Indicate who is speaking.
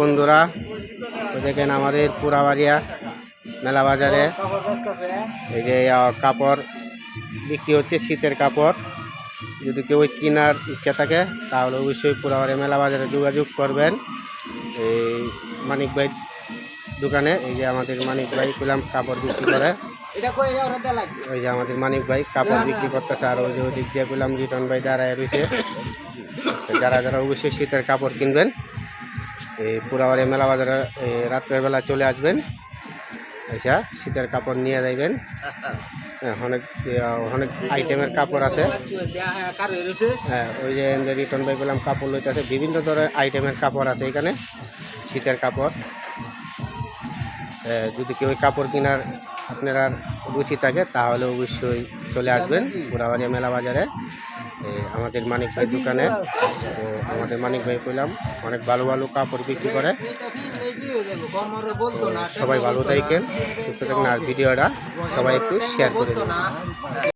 Speaker 1: বন্ধুরা দেখেন আমাদের পুরাবাড়িয়া মেলা বাজারে এই যে কাপড় বিক্রি হচ্ছে, শীতের কাপড়। যদি কেউ কেনার ইচ্ছা থাকে তাহলে অবশ্যই পুরাবাড়িয়া মেলা বাজারে যোগাযোগ করবেন। এই মানিক ভাই দোকানে, এই যে আমাদের মানিক ভাই পেলাম কাপড় বিক্রি করে। ওই যে আমাদের মানিক ভাই কাপড় বিক্রি করতেছে, আর ওই যে ওই দিক দিয়ে পেলাম রিটন ভাই দাঁড়ায় রয়েছে। যারা যারা অবশ্যই শীতের কাপড় কিনবেন এই পুরাবাড়িয়া মেলা বাজারে রাত্রের বেলা চলে আসবেন, আচ্ছা শীতের কাপড় নিয়ে যাইবেন। অনেক অনেক আইটেমের কাপড় আছে। হ্যাঁ, ওই যে রিটন ভাই পেলাম কাপড় লইতেছে, বিভিন্ন ধরনের আইটেমের কাপড় আছে এখানে, শীতের কাপড়। যদি কেউ কাপড় কেনার আপনারা রুচি থাকে তাহলে অবশ্যই চলে আসবেন পুরাবাড়িয়া মেলা বাজারে আমাদের মানিক ভাই দোকানে। তো আমাদের মানিক ভাই পেলাম অনেক ভালো ভালো কাপড় বিক্রি করে। সবাই ভালো থাকেন, সুস্থ থাকেন, আর ভিডিওটা সবাই একটু শেয়ার করে দেবেন।